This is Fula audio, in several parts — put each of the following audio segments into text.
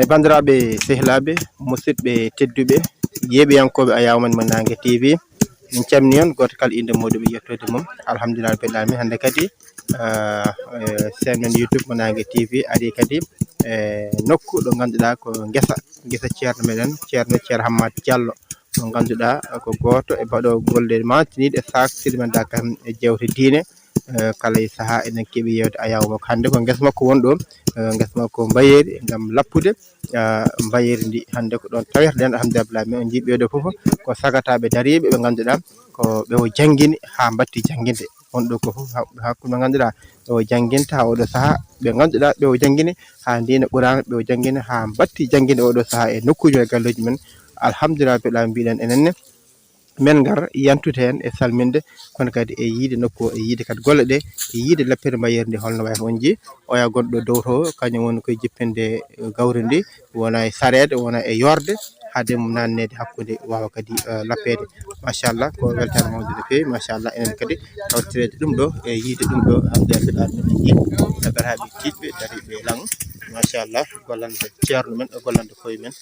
e bandiraɓe sehlaɓe musidɓe tedduɓe yeɓiyankoɓe Ayaw Man Nangue TV min calmini on goto kala inde muɗum e yettode mum alhamdulillah rabbil alamin hande kadi chaine men YouTube Mo Nangue TV ari kadi nokku ɗo ganduɗa ko guesa ceerno meɗen ceerno Hammat Diallo mo ganduɗa ko goto e baɗowo golle mantiniɗe saktirɗe men dakam e jewte diine kala e saaha enen keeɓi yewde Ayaw makko hande ko guesa makko woni ɗo guesa makko Mbayeri gam lappude Mbayeri ndi hande ko ɗon taweteɗen alhamdulillah rabbil alamin on jii ɓeɗo foof ko sagataɓe daariɓe ɓe ganduɗa ko ɓe o jangguini ha batti jangguinde wonɗo ko foof hakkude mo ganduɗa ɓe o jangguinta ha oɗo saaha ɓe ganduɗa ɓe o jangguini ha diine ɓuurama ɓe o jangguini ha batti jangguinde oɗo saaha e nokkuji e galleji men alhamdulillah rabbil alamin mbiɗen enenne men gar yantude hen e salminde kono kadi e yiide nokku e yiide kadi golle ɗe e yiide lappere Mbayeri ndi holno wayata on jii oya gonɗo dow to kañum woni koye jippinde gawri ndi wona e sarede wona e yorde haade mum nannede hakkude wawa kadi lappede machallah ko weltare mawde no fewi machallah enen kadi tawtirede ɗum ɗo e yiide ɗum ɗo alhamdulillah rabbil alamin en jii tagaraɓe tiɗɓe daariɓe lang machallah gollande ceerno men gollande kooye men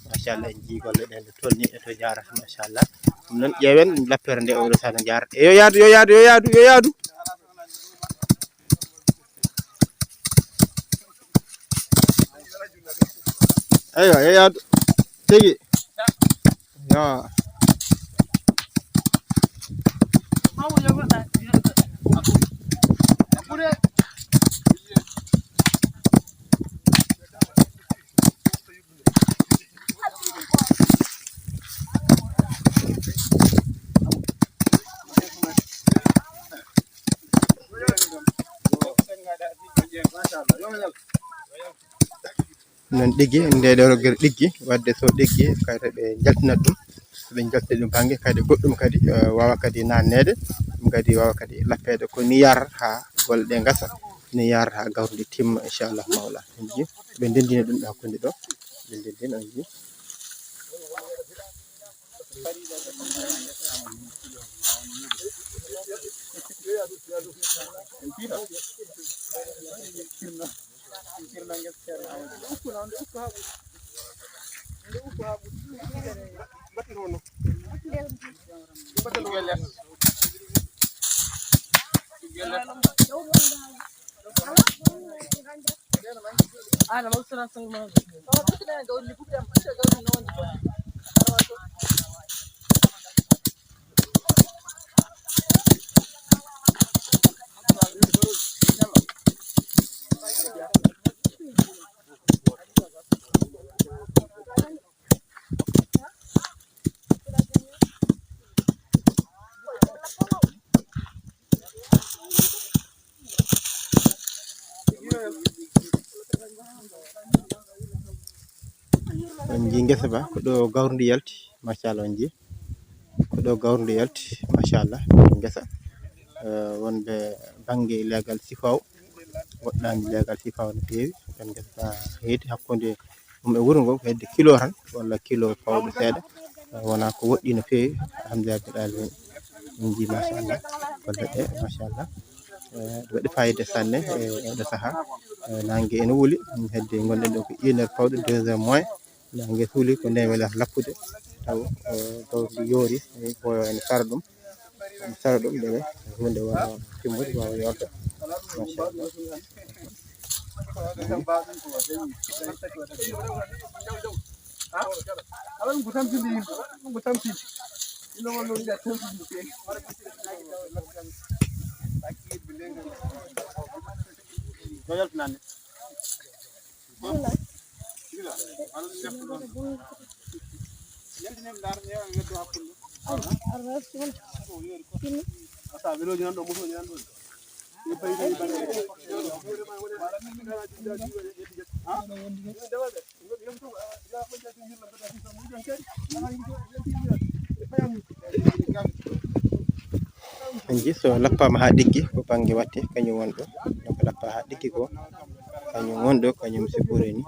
machallah en jii golle ɗe nde tolni e to jarata machallah ɗum noon ƴeewen lappere nde oɗo saaha no jarata yo yaadu aywa yo yaadu tigi yo non ɗigui nde ɗo rogguere ɗigui wadde so ɗigui kayre ɓe jaltinat ɗum soɓe jalti ɗum banggue kadi goɗɗum kadi wawa kadi nannede ɗum kadi wawa kadi lappede ko ni yarata ha golle ɗe gaasa ni yarata ha gawri ndi timma inchallahu mawla en jii ɓe ndendina ɗum ɗo hakkude ɗo ɓe ndendina on jii on jii guesa ba ko ɗo gawri ndi yalti machallah on jii ko ɗo gawri ndi yalti machallah guesa wonɓe banggue leegal sifaw woɗɗani leegal sifaw no fewi ɗon guesa ba heedi hakkude ɗum e wuuro ngo ko hedde kilo tan walla kilo pawɗo seeɗa wona ko woɗɗi no fewi alhamdulillah rabbil alamin min jii machallah golle ɗe machallah ɗe waɗi fayida sanne e oɗo saaha nangue ene wuuli hedde gonɗen ɗo ko 1 heure pawɗo 2 heures moins nangue suuli ko nden weelata lappude taw gawri ndi yoori ko ene sara ɗum ndewe hunde wawa timmude wawa yorde machallah en jii so lappama ha ɗigui ko banggue watte kañum woni ɗo donc lappa ha ɗigui ko kañum woni ɗo kañum so ɓuuri ni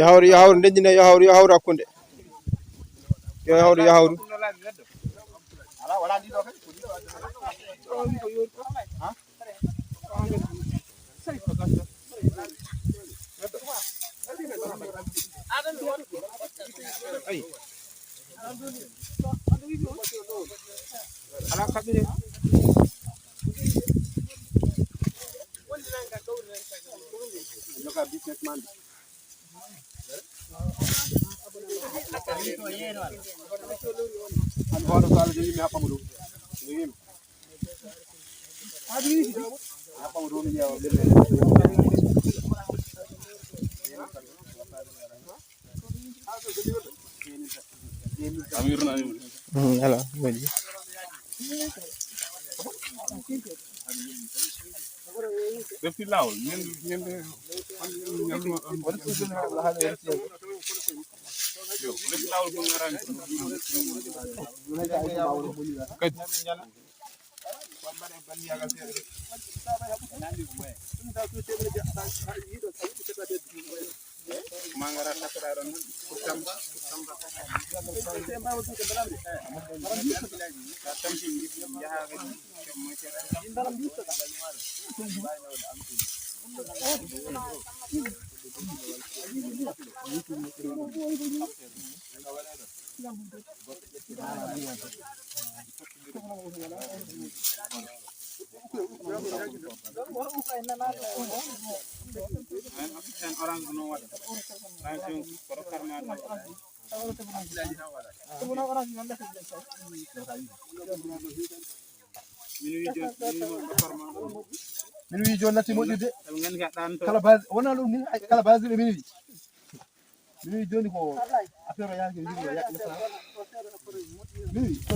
yahawru ndejjine yahawru hakkunde yahawru ala wadi Depuis là, minuit joni natti moƴƴude kala base wona ɗum ni kala base ɗo minuit joni ko affaire o yaaki jiri o yaaki minuit ko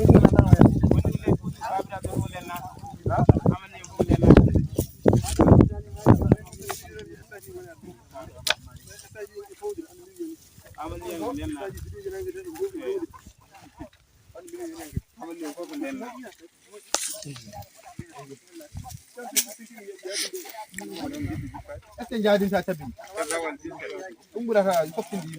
est-ce que jaadinta tabbini ɗum ɓurata foftindi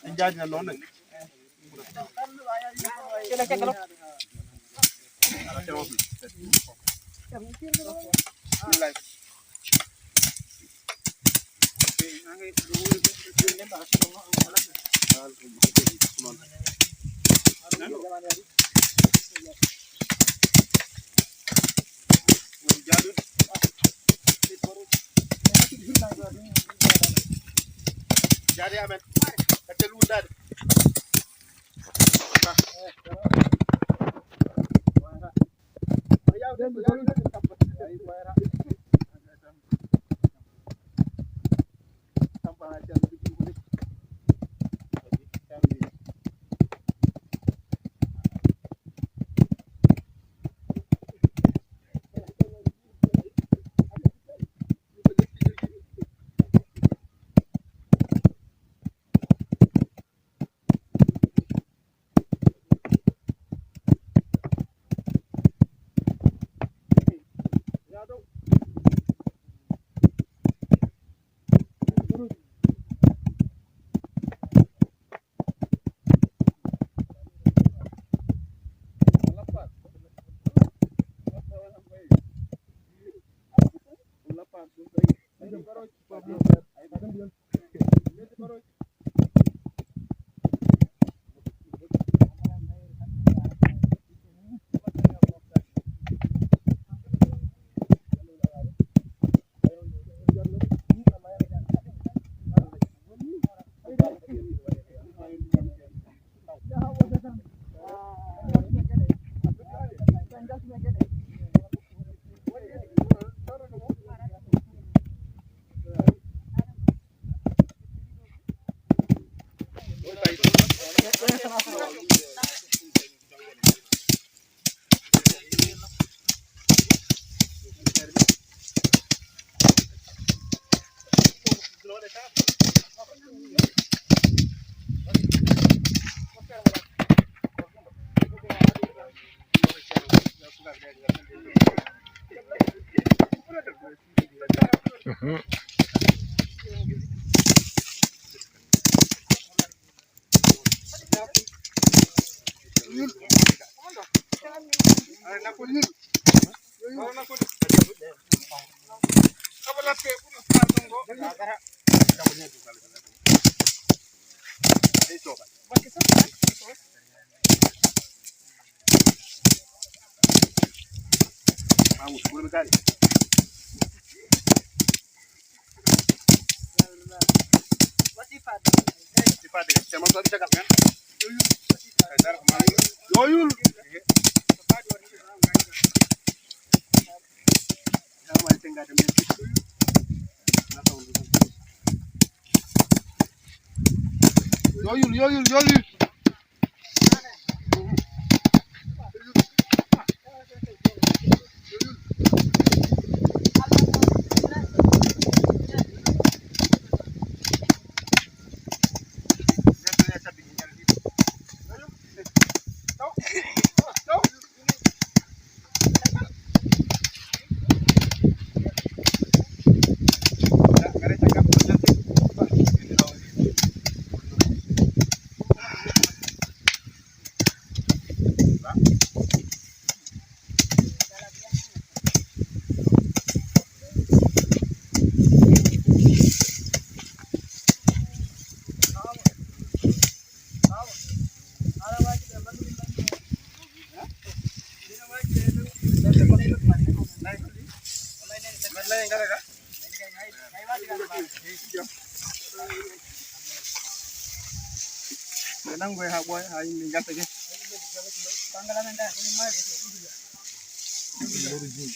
en jaadina noon nag jadi amen kecil undad Yoyul. Nang gue boy hai minggat aja. Panggalan anda ini mah.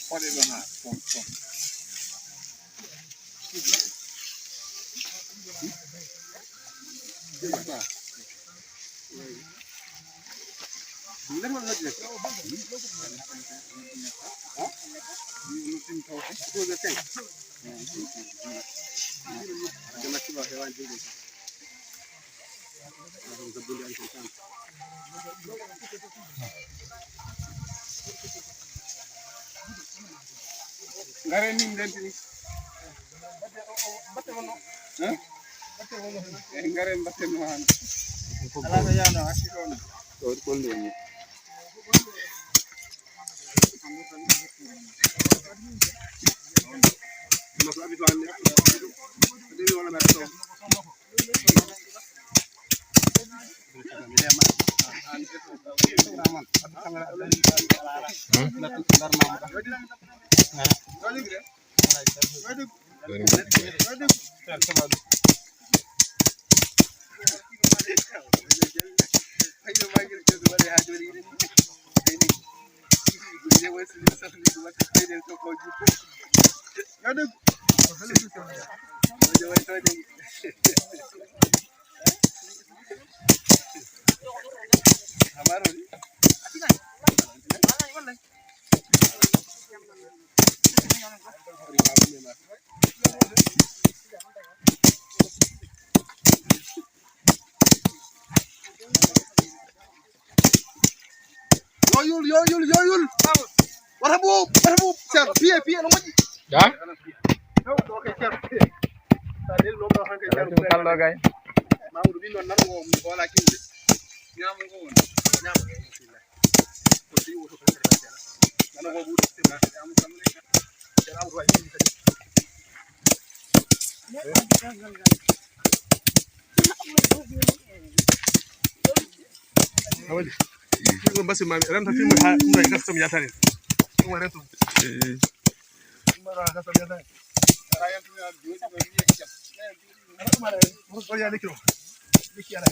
Pada mana? Bener mana lagi? Hah? Di musim kau itu udah teng. Jangan coba hewan juga. Garening dan sini. Betul mana? Hah? Betul mana? Garen betul mana? Alah saya nak asal mana? Betul ni. Masuk habis tuan ni. Jadi orang nak tahu. Yoyul. Warabub. Ser, piye no moƴƴi. Ya? Okay, ser. Sadel lo do hanke jaru. Kallo gay. Mamadou bin non nan go wala kiwde. Nyaamu go won. Nyaamu. Ko di woto ko ser la. Nan go buude ser la. Amu kamne. Ser amu way ni kadi. Awali. Ko basi mami ran ta filmu ha ngai custom ya tare. Ko reto. Mara custom ya tare. Rayan tu ya joji ko ni ya. Mara ko ya lekiro. Leki ala.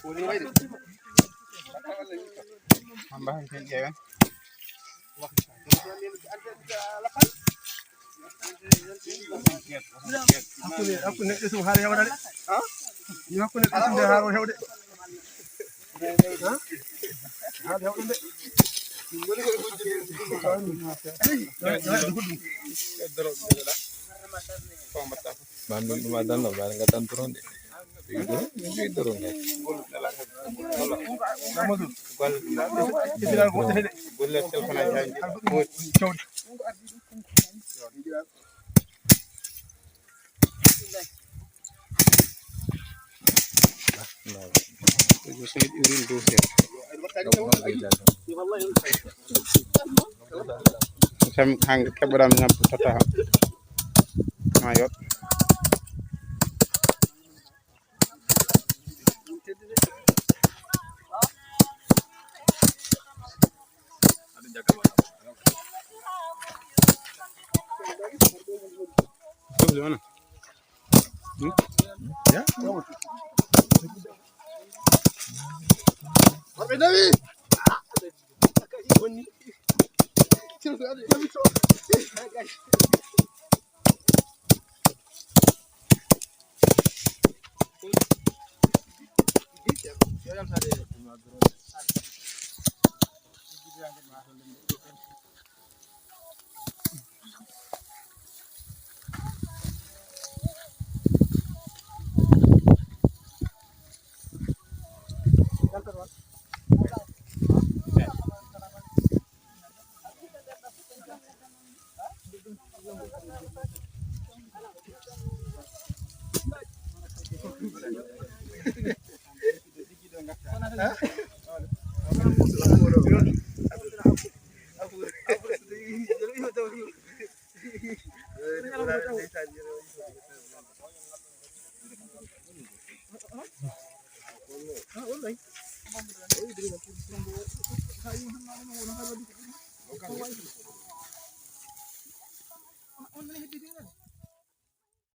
Ko ni wayde. Amba han ken jeewen. Hakkunde ɗesum haala hewɗade ni hakkunde ɗesum nde haala hewde haala hewɗo nde Bandung cuma dan loh, barang kata turun deh. Itu turun deh. Golle telefona jaji. Itu sing urin dosen. Sam hang keberam nyap tata. Mayot. Gimana? Ya? Apa Dewi?